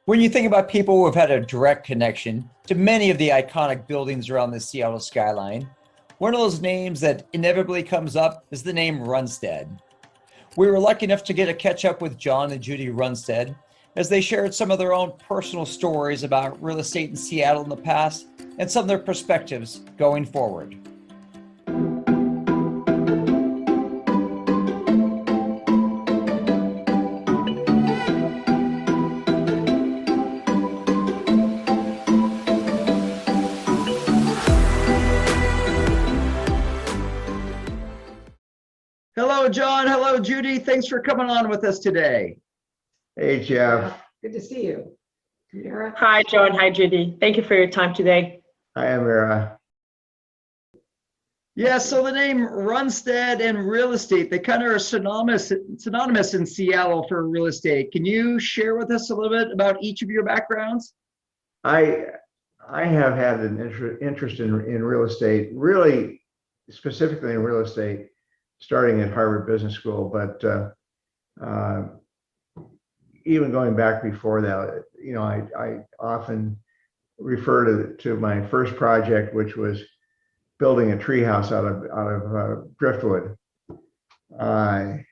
When you think about people who have had a direct connection to many of the iconic buildings around the Seattle skyline, one of those names that inevitably comes up is the name Runstad. We were lucky enough to get a catch up with Jon and Judy Runstad as they shared some of their own personal stories about real estate in Seattle in the past and some of their perspectives going forward. Hello, Jon. Hello, Judy. Thanks for coming on with us today. Hey, Jeff. Good to see you. Mira? Hi, Jon. Hi, Judy. Thank you for your time today. Hi, Amira. Yeah, so the name Runstad and real estate, they kind of are synonymous in Seattle for real estate. Can you share with us a little bit about each of your backgrounds? I have had an interest in real estate, really specifically in real estate, starting at Harvard Business School, but even going back before that, I often refer to my first project, which was building a treehouse out of driftwood, and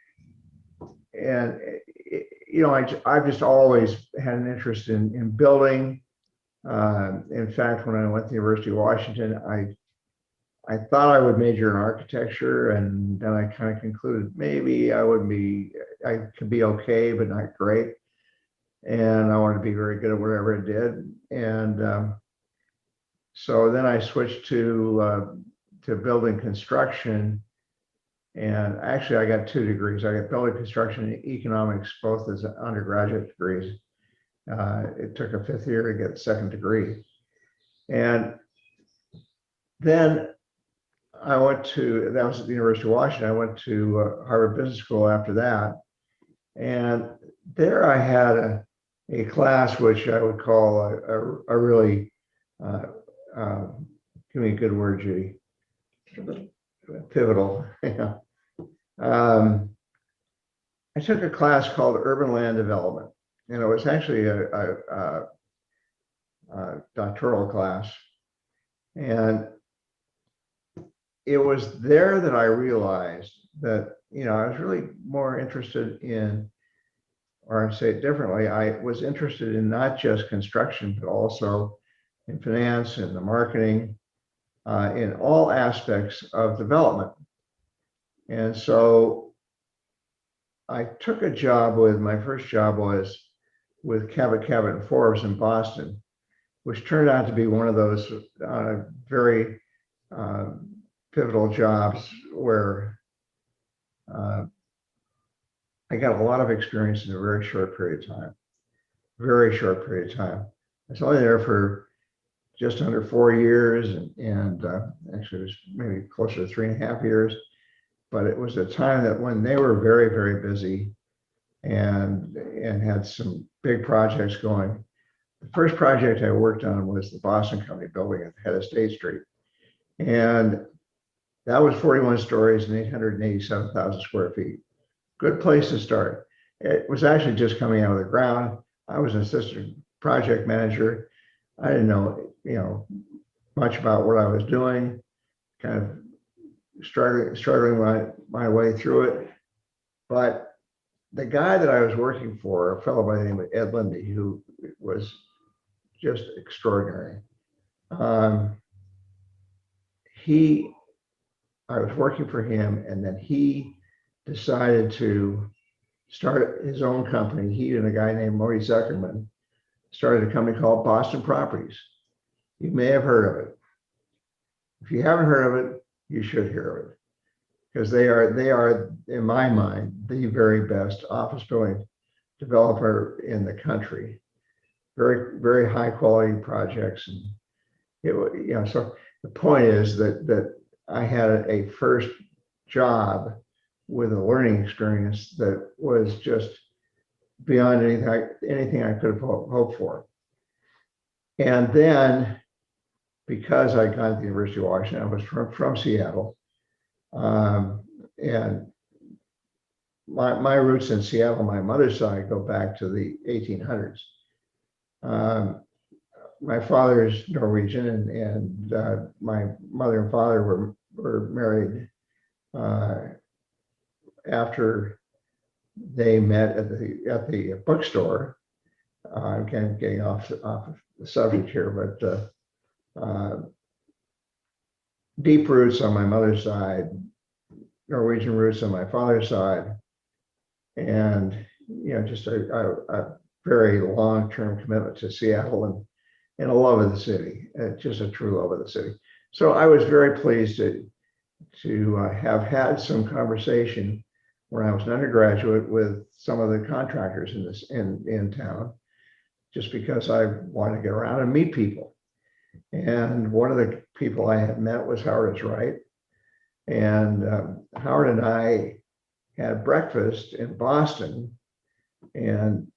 I've just always had an interest in building. In fact, when I went to the University of Washington, I thought I would major in architecture, and then I kind of concluded maybe I could be okay, but not great. And I wanted to be very good at whatever I did. And so then I switched to building construction. And actually, I got 2 degrees. I got building construction and economics, both as undergraduate degrees. It took a 5th year to get the 2nd degree. And then that was at the University of Washington. I went to Harvard Business School after that. And there I had a class which I would call a really, give me a good word, Judy. Pivotal. Yeah. I took a class called Urban Land Development, and it was actually a doctoral class. And it was there that I realized that, I was really more interested in, or I'd say it differently, I was interested in not just construction, but also in finance and the marketing, in all aspects of development. And so I took a job my first job was with Cabot and Forbes in Boston, which turned out to be one of those very pivotal jobs where I got a lot of experience in a very short period of time. Very short period of time. I was only there for just under 4 years, and actually it was maybe closer to 3.5 years. But it was a time that when they were very, very busy and had some big projects going. The first project I worked on was the Boston Company building at the head of State Street. And that was 41 stories and 887,000 square feet. Good place to start. It was actually just coming out of the ground. I was an assistant project manager. I didn't know, much about what I was doing, kind of struggling my way through it. But the guy that I was working for, a fellow by the name of Ed Lindy, who was just extraordinary. I was working for him, and then he decided to start his own company. He and a guy named Maury Zuckerman started a company called Boston Properties. You may have heard of it. If you haven't heard of it, you should hear of it, because they are, in my mind, the very best office building developer in the country. Very, very high quality projects. And so the point is that I had a first job with a learning experience that was just beyond anything I could have hoped for. And then, because I got to the University of Washington, I was from Seattle, and my roots in Seattle, my mother's side, go back to the 1800s. My father is Norwegian, and my mother and father were married after they met at the bookstore. Again, getting off the subject here, but deep roots on my mother's side, Norwegian roots on my father's side, and just a very long-term commitment to Seattle and a love of the city, just a true love of the city. So I was very pleased to have had some conversation when I was an undergraduate with some of the contractors in town, just because I wanted to get around and meet people. And one of the people I had met was Howard Wright. And Howard and I had breakfast in Boston, and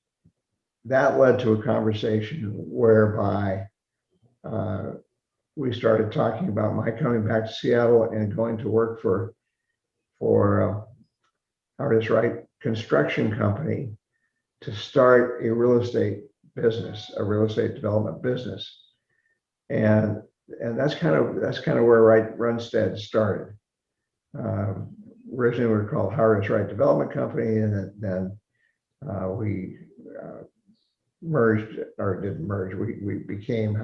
that led to a conversation whereby we started talking about my coming back to Seattle and going to work for Howard Wright Construction Company to start a real estate business, a real estate development business. And that's kind of where Runstad started. Originally we were called Howard Wright Development Company, and then we merged, or didn't merge, we became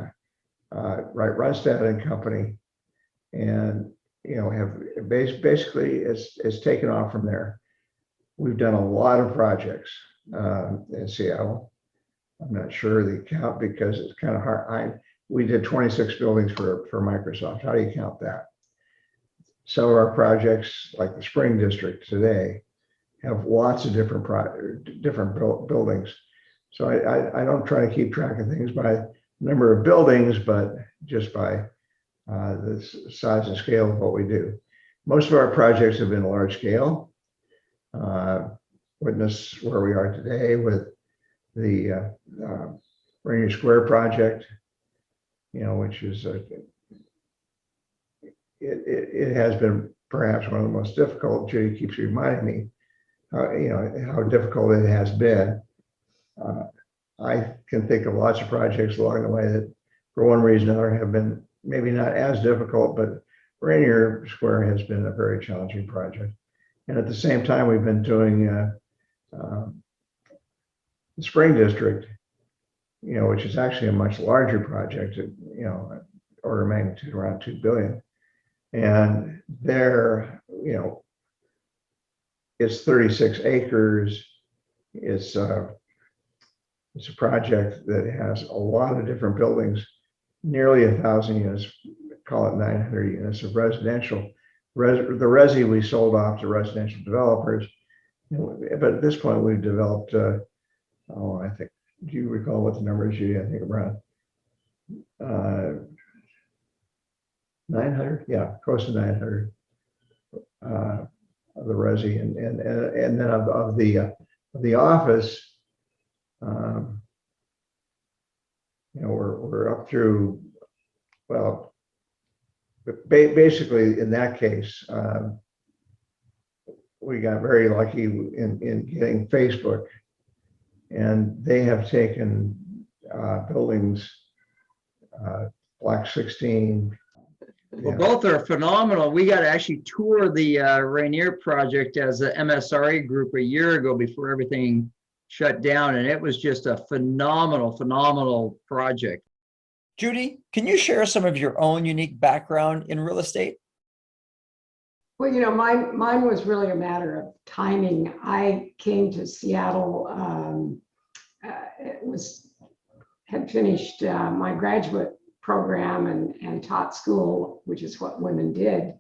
Wright Runstad and Company, and have basically it's taken off from there. We've done a lot of projects in Seattle. I'm not sure the count because it's kind of hard. We did 26 buildings for Microsoft. How do you count that? Some of our projects, like the Spring District today, have lots of different buildings. So I don't try to keep track of things by number of buildings, but just by the size and scale of what we do. Most of our projects have been large scale. Witness where we are today with the Rainier Square project, which is it has been perhaps one of the most difficult. Judy keeps reminding me how difficult it has been. I can think of lots of projects along the way that, for one reason or another, have been maybe not as difficult, but Rainier Square has been a very challenging project. And at the same time, we've been doing the Spring District, which is actually a much larger project, order of magnitude around $2 billion. And there, it's 36 acres. It's a project that has a lot of different buildings, nearly 1,000 units, call it 900 units of residential. The resi we sold off to residential developers, but at this point we've developed, I think, do you recall what the number is, Judy? I think around 900, yeah, close to 900 of the resi, and then of the office, we're up through, well, basically in that case, we got very lucky in getting Facebook, and they have taken buildings, Block 16. Well, both are phenomenal. We got to actually tour the Rainier project as a MSRA group a year ago before everything shut down, and it was just a phenomenal project. Judy, can you share some of your own unique background in real estate? Well, mine was really a matter of timing. I came to Seattle, had finished my graduate program and taught school, which is what women did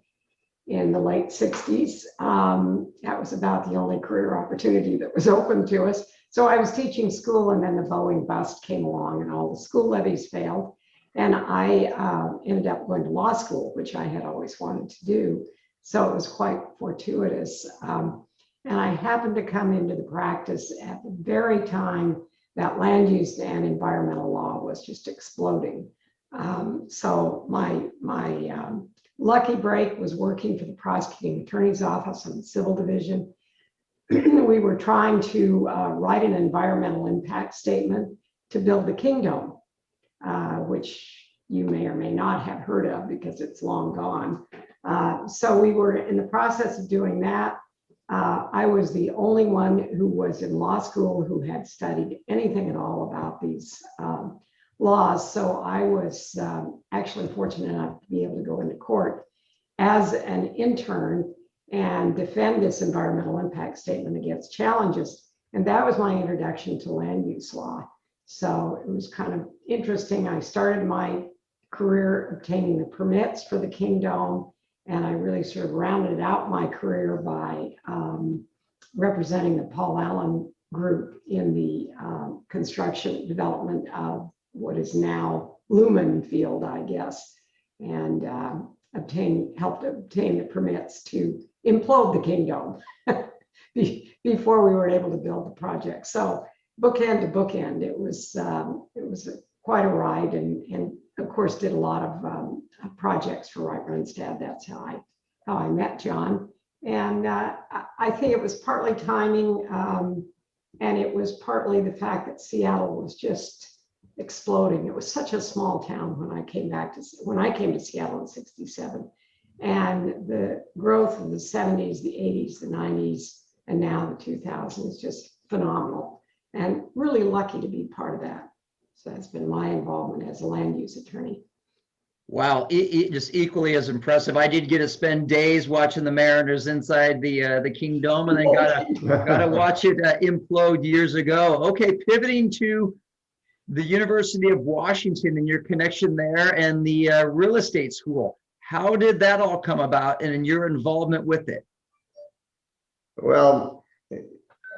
in the late 60s. That was about the only career opportunity that was open to us. So I was teaching school, and then the Boeing bust came along and all the school levies failed. And I ended up going to law school, which I had always wanted to do. So it was quite fortuitous. And I happened to come into the practice at the very time that land use and environmental law was just exploding. So my lucky break was working for the prosecuting attorney's office on the civil division. We were trying to write an environmental impact statement to build the Kingdom, which you may or may not have heard of because it's long gone. So we were in the process of doing that. I was the only one who was in law school who had studied anything at all about these laws. So I was actually fortunate enough to be able to go into court as an intern and defend this environmental impact statement against challenges. And that was my introduction to land use law. So it was kind of interesting. I started my career obtaining the permits for the Kingdom, and I really sort of rounded out my career by representing the Paul Allen Group in the construction development of what is now Lumen Field, I guess, and helped obtain the permits to implode the Kingdom before we were able to build the project. So bookend to bookend, it was quite a ride, and of course did a lot of projects for Wright Runstad. That's how I met Jon, and I think it was partly timing, and it was partly the fact that Seattle was just exploding. It was such a small town when I came to Seattle in '67, and the growth of the '70s, the '80s, the '90s, and now the 2000s is just phenomenal, and really lucky to be part of that. So that's been my involvement as a land use attorney. Wow, just equally as impressive. I did get to spend days watching the Mariners inside the Kingdom, and then got to watch it implode years ago. Okay, pivoting to the University of Washington and your connection there and the real estate school. How did that all come about, and in your involvement with it? Well,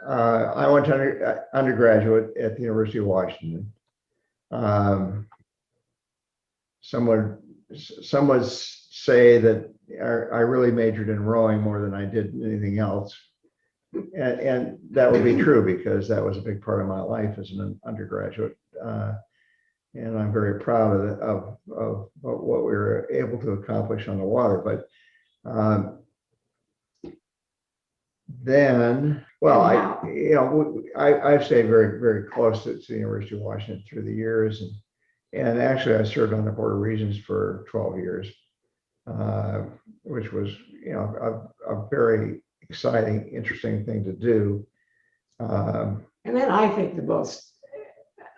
I went to undergraduate at the University of Washington. Some would say that I really majored in rowing more than I did anything else. And that would be true because that was a big part of my life as an undergraduate. And I'm very proud of what we were able to accomplish on the water. But then, well, I've stayed very, very close to the University of Washington through the years. And actually, I served on the Board of Regents for 12 years, which was, a very exciting, interesting thing to do. And then I think the most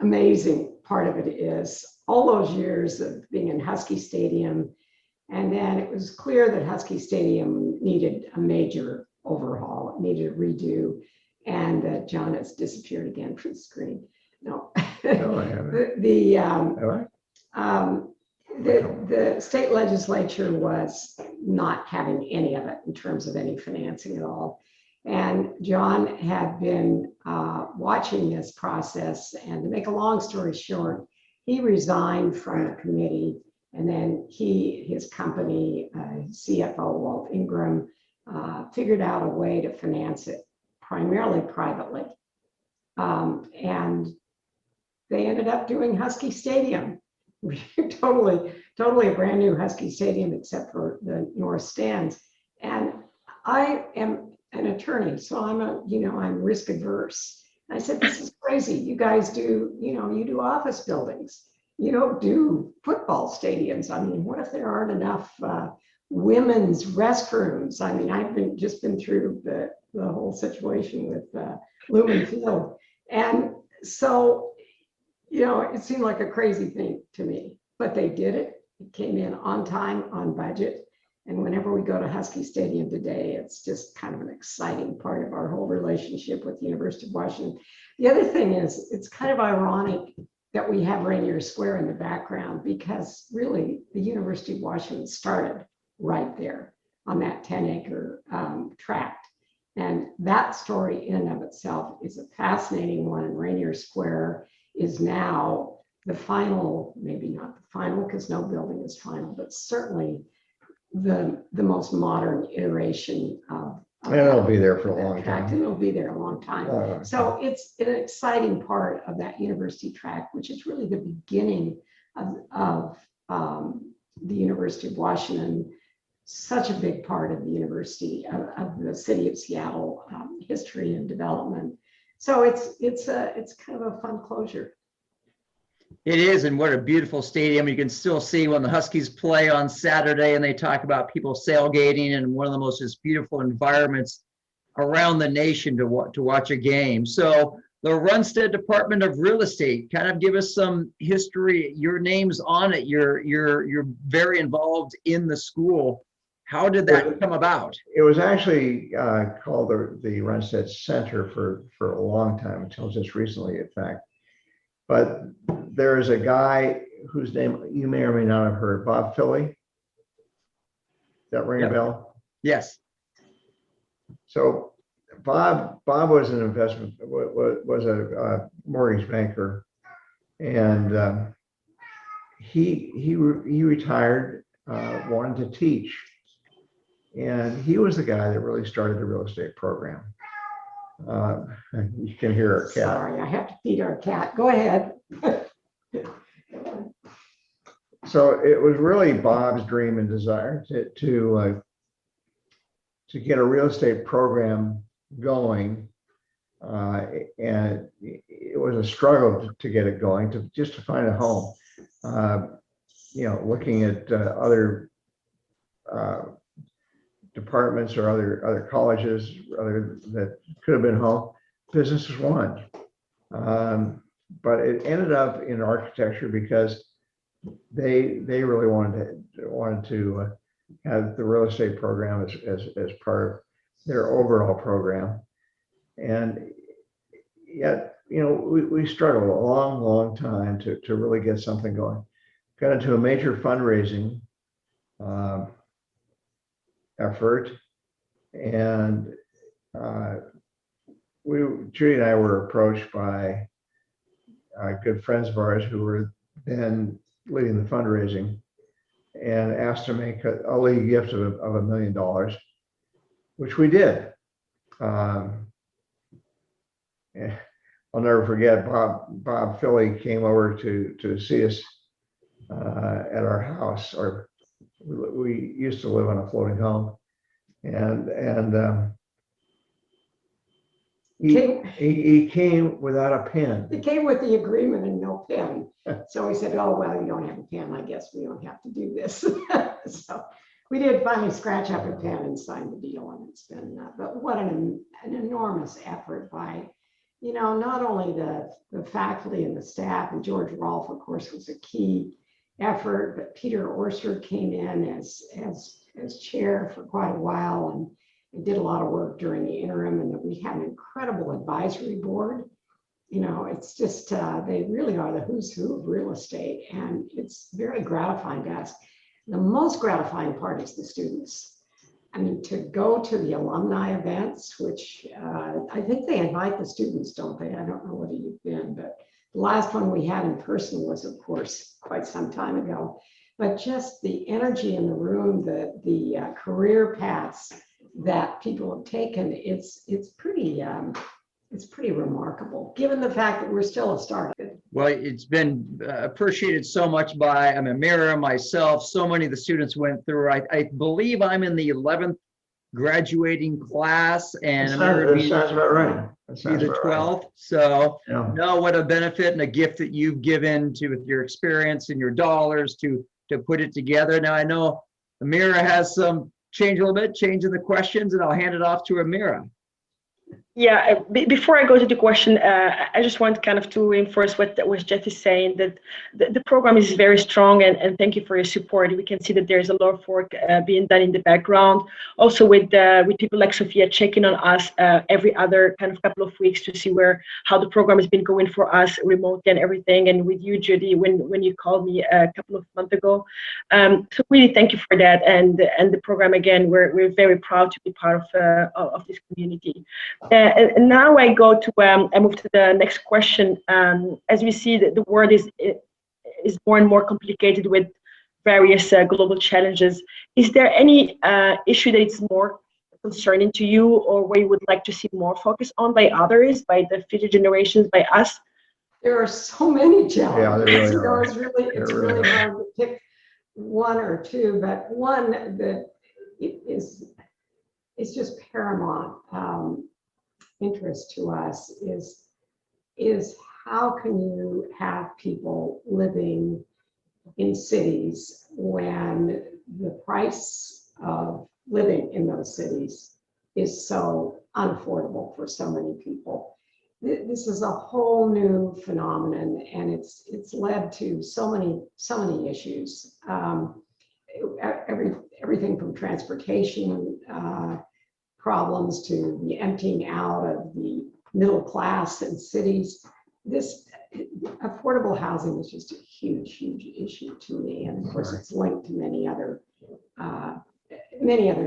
amazing part of it is all those years of being in Husky Stadium. And then it was clear that Husky Stadium needed a major overhaul, it needed a redo. And Jon has disappeared again from the screen. No, No, I haven't. The state legislature was not having any of it in terms of any financing at all. And Jon had been watching this process, and to make a long story short, he resigned from the committee, and then his company, CFO Walt Ingram, figured out a way to finance it primarily privately. And they ended up doing Husky Stadium, totally a brand new Husky Stadium, except for the north stands. And I am an attorney, so I'm risk averse. I said, this is crazy. You guys do, you do office buildings. You don't do football stadiums. I mean, what if there aren't enough women's restrooms? I mean, I've just been through the whole situation with Lumen Field. And so, it seemed like a crazy thing to me, but they did it. It came in on time, on budget. And whenever we go to Husky Stadium today, it's just kind of an exciting part of our whole relationship with the University of Washington. The other thing is, it's kind of ironic that we have Rainier Square in the background, because really the University of Washington started right there on that 10-acre tract. And that story in and of itself is a fascinating one. And Rainier Square is now the final, maybe not the final because no building is final, but certainly the most modern iteration of And it'll be there for a long tract, time. and it'll be there a long time. So it's an exciting part of that university tract, which is really the beginning of the University of Washington, such a big part of the university, of the city of Seattle history and development. So it's kind of a fun closure. It is, and what a beautiful stadium. You can still see when the Huskies play on Saturday, and they talk about people sailgating, and one of the most just beautiful environments around the nation to watch a game. So the Runstad Department of Real Estate, kind of give us some history. Your name's on it. You're very involved in the school. How did that come about? It was actually called the Runstad Center for a long time, until just recently, in fact. But there is a guy whose name you may or may not have heard, Bob Philly. Does that ring a bell? Yes. So Bob was an was a mortgage banker, and he retired, wanted to teach, and he was the guy that really started the real estate program. You can hear our cat. Sorry, I have to feed our cat. Go ahead. So it was really Bob's dream and desire to get a real estate program going, and it was a struggle to get it going, just to find a home. Looking at other departments or other colleges that could have been home, business was one. But it ended up in architecture because they really wanted to have the real estate program as part of their overall program. And yet, we struggled a long time to really get something going. Got into a major fundraising effort, and Judy and I were approached by good friends of ours who were then leading the fundraising, and asked to make a league gift of $1 million, which we did. I'll never forget, Bob Philly came over to see us at our house, or we used to live on a floating home, and he came without a pen. He came with the agreement and no pen. So we said, oh, well, you don't have a pen. I guess we don't have to do this. So we did finally scratch up a pen and sign the deal, and it's been, but what an enormous effort by, not only the faculty and the staff, and George Rolfe, of course, was a key effort, but Peter Orster came in as chair for quite a while, and did a lot of work during the interim, and that we had an incredible advisory board. It's just, they really are the who's who of real estate, and it's very gratifying to us. The most gratifying part is the students. I mean, to go to the alumni events, which I think they invite the students, don't they? I don't know whether you've been, but the last one we had in person was, of course, quite some time ago. But just the energy in the room, the career paths that people have taken, it's pretty remarkable, given the fact that we're still a startup. Well, it's been appreciated so much by Amira, myself. So many of the students went through. I believe I'm in the 11th graduating class, and That sounds about right. That be sounds the about right. 12th. So, Yeah. no, what a benefit and a gift that you've given to with your experience and your dollars to put it together. Now, I know Amira has some change in the questions, and I'll hand it off to Amira. Yeah, before I go to the question, I just want kind of to reinforce what Jeff is saying, that the program is very strong, and thank you for your support. We can see that there's a lot of work being done in the background. Also with people like Sophia checking on us every other kind of couple of weeks to see how the program has been going for us remotely and everything. And with you, Judy, when you called me a couple of months ago. So really thank you for that. And the program, again, we're very proud to be part of this community. And now I go to I move to the next question. As we see, the world is more and more complicated with various global challenges. Is there any issue that is more concerning to you, or where you would like to see more focus on by others, by the future generations, by us? There are so many challenges. Yeah, there really are. It's really hard to pick one or two, but one that is just paramount interest to us is how can you have people living in cities when the price of living in those cities is so unaffordable for so many people? This is a whole new phenomenon, and it's led to so many issues. Everything from transportation problems to the emptying out of the middle class in cities. This affordable housing is just a huge issue to me, and of course it's linked to many other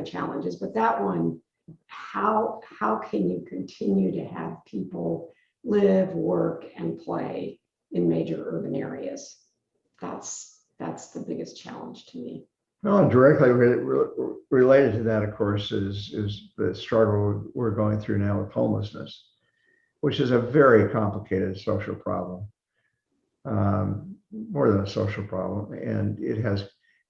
challenges. But that one, how can you continue to have people live, work, and play in major urban areas? That's the biggest challenge to me. Well, directly related to that, of course, is the struggle we're going through now with homelessness, which is a very complicated social problem, more than a social problem. And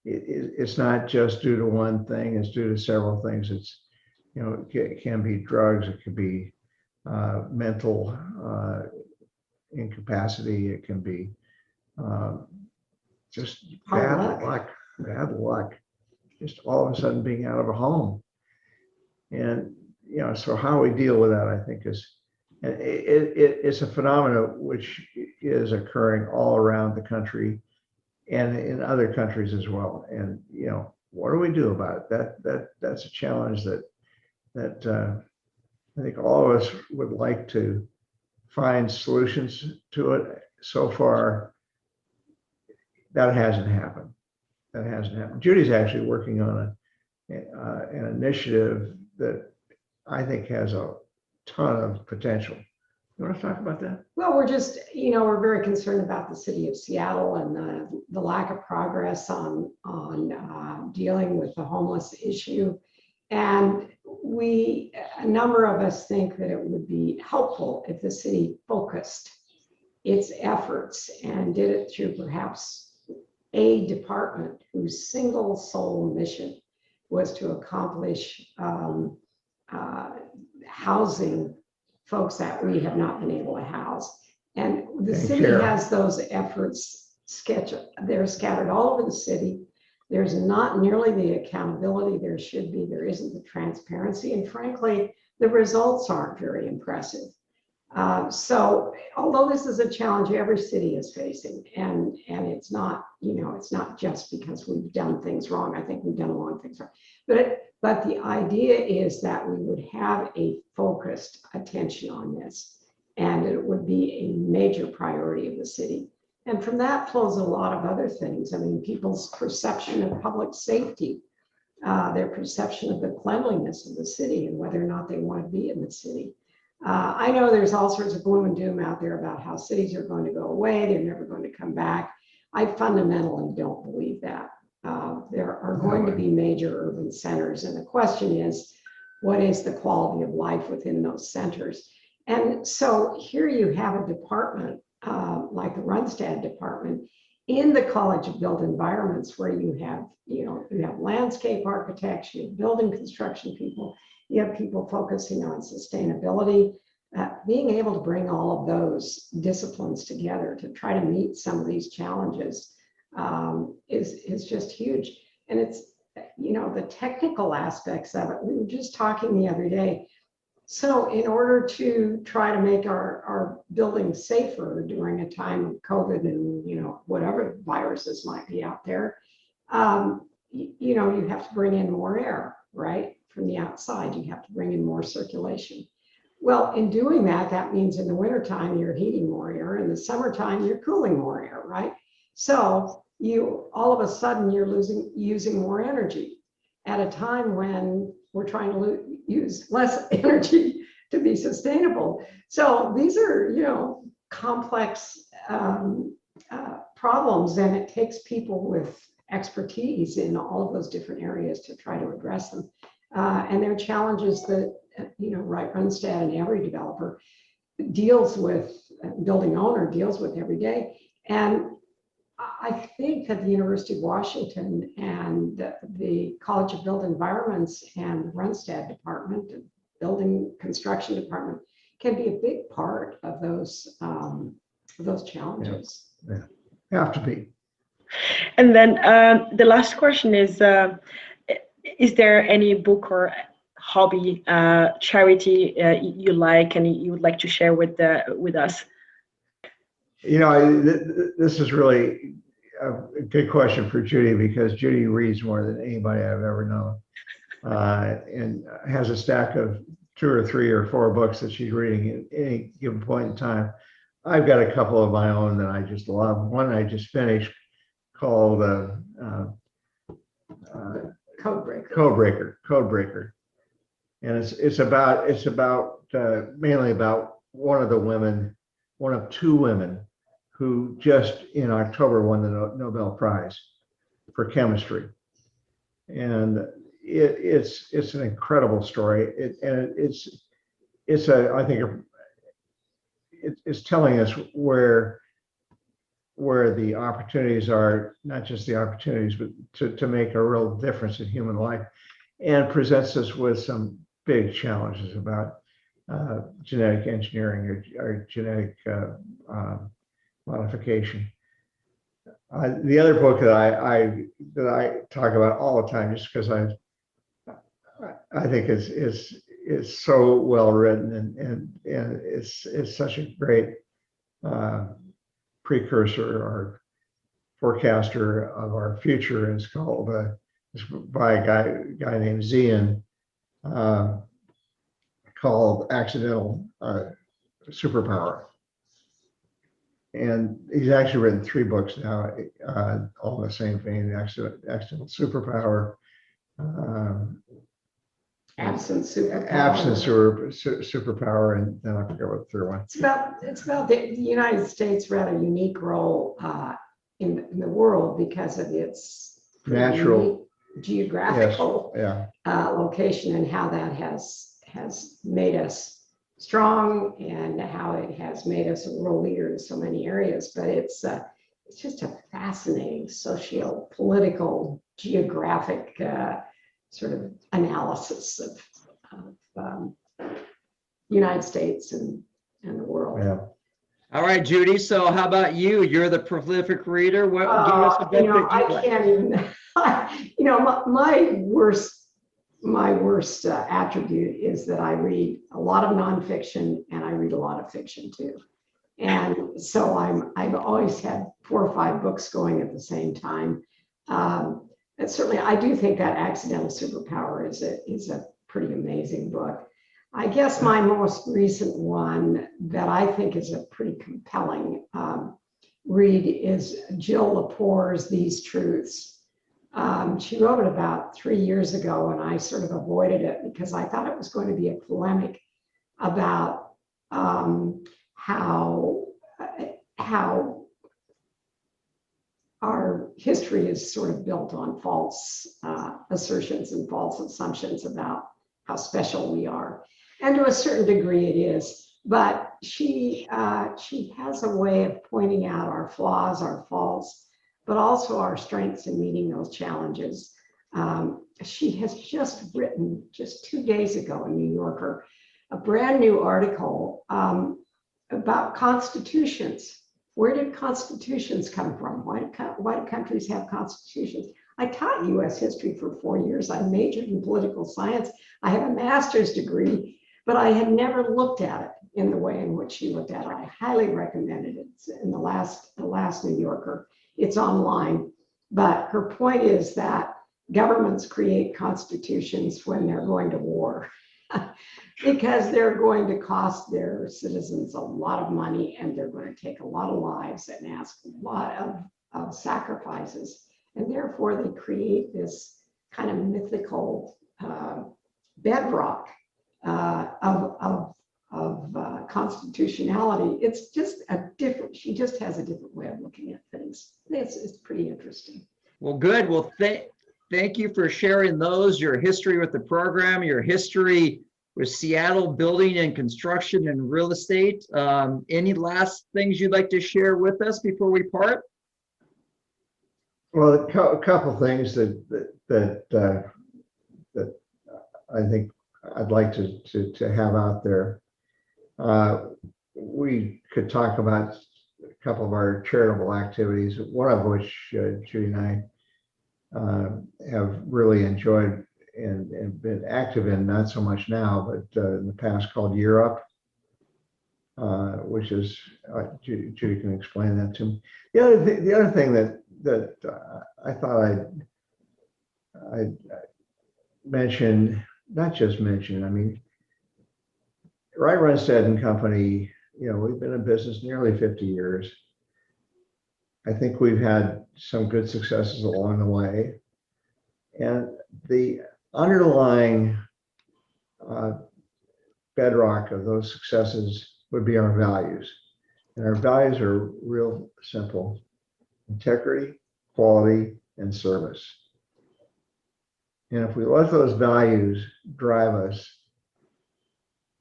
it's not just due to one thing, it's due to several things. It's, it can be drugs, it could be mental incapacity, it can be just bad luck, just all of a sudden being out of a home. And, so how we deal with that, I think, it's a phenomenon which is occurring all around the country and in other countries as well. And, what do we do about it? That's a challenge that I think all of us would like to find solutions to it. So far, that hasn't happened. Judy's actually working on an initiative that I think has a ton of potential. You want to talk about that? Well, we're just, we're very concerned about the city of Seattle and the lack of progress on dealing with the homeless issue. And a number of us think that it would be helpful if the city focused its efforts and did it through perhaps a department whose single sole mission was to accomplish housing folks that we have not been able to house. And the city has those efforts they're scattered all over the city. There's not nearly the accountability there should be. There isn't the transparency. And frankly, the results aren't very impressive. So although this is a challenge every city is facing, and it's not, it's not just because we've done things wrong. I think we've done a lot of things wrong. But the idea is that we would have a focused attention on this, and it would be a major priority of the city. And from that flows a lot of other things. I mean, people's perception of public safety, their perception of the cleanliness of the city, and whether or not they want to be in the city. I know there's all sorts of gloom and doom out there about how cities are going to go away, they're never going to come back. I fundamentally don't believe that. There are going to be major urban centers, and the question is, what is the quality of life within those centers? And so here you have a department like the Runstad department in the College of Built Environments, where you have landscape architects, you have building construction people, you have people focusing on sustainability. Being able to bring all of those disciplines together to try to meet some of these challenges is just huge. And it's, the technical aspects of it. We were just talking the other day. So in order to try to make our buildings safer during a time of COVID and, whatever viruses might be out there, you have to bring in more air, right? From the outside, you have to bring in more circulation. Well, in doing that, that means in the wintertime, you're heating more air. In the summertime, you're cooling more air, right? So all of a sudden, you're using more energy at a time when we're trying to use less energy to be sustainable. So these are, complex problems, and it takes people with expertise in all of those different areas to try to address them. And there are challenges that, Wright Runstad and every developer deals with, building owner deals with every day. And I think that the University of Washington and the College of Built Environments and the Runstad department, the building construction department, can be a big part of those for those challenges. Yeah. Have to be. And then the last question is there any book or hobby, charity you like and you would like to share with us? You know, this is really a good question for Judy, because Judy reads more than anybody I've ever known, and has a stack of 2 or 3 or 4 books that she's reading at any given point in time. I've got a couple of my own that I just love. One I just finished called Code Breaker, and it's about mainly about one of 2 women who just in October won the Nobel Prize for chemistry, and it's an incredible story. I think it's telling us where the opportunities are, not just the opportunities, but to make a real difference in human life, and presents us with some big challenges about genetic engineering or genetic modification. The other book that I talk about all the time, just because I think is so well written, and it's such a great precursor or forecaster of our future. It's called it's by a guy named Zian, called Accidental Superpower. And he's actually written 3 books now, all in the same vein: Accidental Superpower, Absent Superpower, and then I forget what the third one. It's about the United States' rather unique role in the world because of its Natural geographical location, and how that has made us strong, and how it has made us a world leader in so many areas. But it's just a fascinating socio-political, geographic sort of analysis of United States and the world. Yeah. All right, Judy. So how about you? You're the prolific reader. What give us a book that you like? Can't even. My worst attribute is that I read a lot of nonfiction, and I read a lot of fiction too. And so I've always had 4 or 5 books going at the same time. And certainly, I do think that Accidental Superpower is a pretty amazing book. I guess my most recent one that I think is a pretty compelling read is Jill Lepore's These Truths. She wrote it about 3 years ago, and I sort of avoided it because I thought it was going to be a polemic about how our history is sort of built on false assertions and false assumptions about how special we are. And to a certain degree it is, but she has a way of pointing out our flaws, our faults, but also our strengths in meeting those challenges. She has just written, just 2 days ago in New Yorker, a brand new article about constitutions. Where did constitutions come from? Why do countries have constitutions? I taught US history for 4 years. I majored in political science. I have a master's degree, but I had never looked at it in the way in which she looked at it. I highly recommend it. It's in the last New Yorker. It's online. But her point is that governments create constitutions when they're going to war. Because they're going to cost their citizens a lot of money, and they're going to take a lot of lives and ask a lot of sacrifices. And therefore, they create this kind of mythical bedrock of constitutionality. It's just she just has a different way of looking at things. It's pretty interesting. Well, good. Well, thank you for sharing those, your history with the program, your history with Seattle building and construction and real estate. Any last things you'd like to share with us before we part? Well, a couple things that I think I'd like to have out there. We could talk about a couple of our charitable activities, one of which Judy and I have really enjoyed and been active in, not so much now, but in the past, called Year Up, which is, Judy can explain that to me. The other thing that I thought I'd mention, not just mention, I mean, Wright Runstad and Company, we've been in business nearly 50 years. I think we've had some good successes along the way. And the underlying bedrock of those successes would be our values. And our values are real simple: integrity, quality, and service. And if we let those values drive us,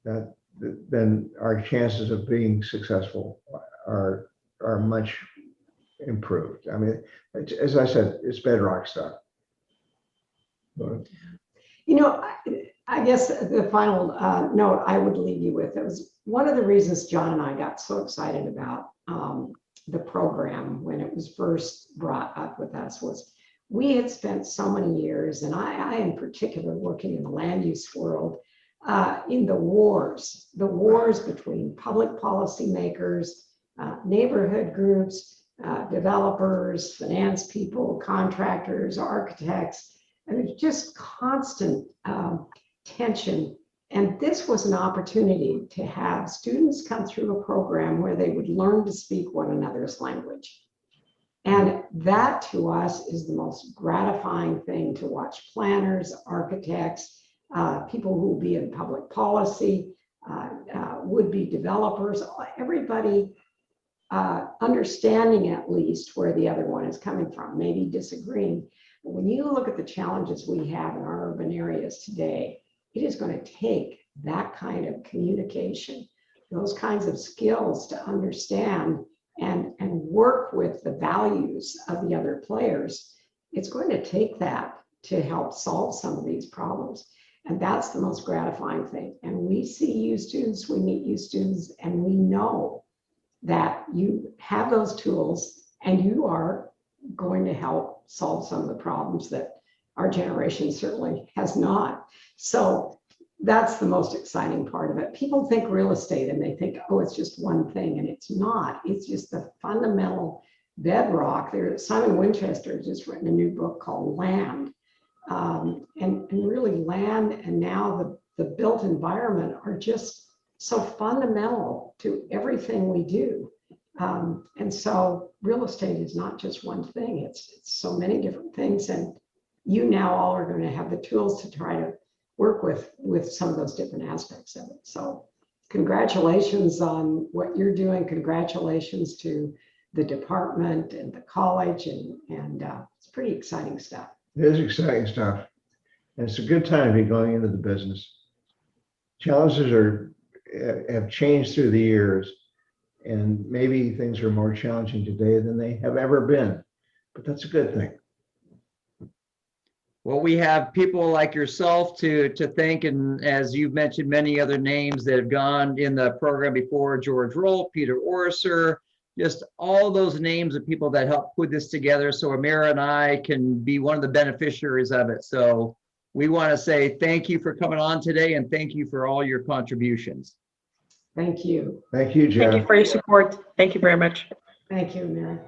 then our chances of being successful are much improved. I mean, as I said, it's bedrock stuff. But, I guess the final note I would leave you with, it was one of the reasons Jon and I got so excited about the program when it was first brought up with us, was we had spent so many years, and I in particular, working in the land use world, in the wars between public policy makers, neighborhood groups, developers, finance people, contractors, architects. And there's just constant tension. And this was an opportunity to have students come through a program where they would learn to speak one another's language. And that to us is the most gratifying thing, to watch planners, architects, people who will be in public policy, would-be developers, everybody understanding at least where the other one is coming from, maybe disagreeing. But when you look at the challenges we have in our urban areas today, it is going to take that kind of communication, those kinds of skills to understand and work with the values of the other players. It's going to take that to help solve some of these problems. And that's the most gratifying thing. And we see you students, we meet you students, and we know that you have those tools and you are going to help solve some of the problems that our generation certainly has not. So that's the most exciting part of it. People think real estate and they think, oh, it's just one thing, and it's not. It's just the fundamental bedrock. Simon Winchester has just written a new book called Land. And really land and now the built environment are just so fundamental to everything we do. And so real estate is not just one thing, it's so many different things. And you now all are going to have the tools to try to work with some of those different aspects of it. So congratulations on what you're doing. Congratulations to the department and the college, and it's pretty exciting stuff. It is exciting stuff. And it's a good time to be going into the business. Challenges have changed through the years, and maybe things are more challenging today than they have ever been, but that's a good thing. Well, we have people like yourself to thank, and as you've mentioned, many other names that have gone in the program before: George Rolt, Peter Orser, just all those names of people that helped put this together so Amira and I can be one of the beneficiaries of it. So we want to say thank you for coming on today, and thank you for all your contributions. Thank you. Thank you, Jeff. Thank you for your support. Thank you very much. Thank you, Amira.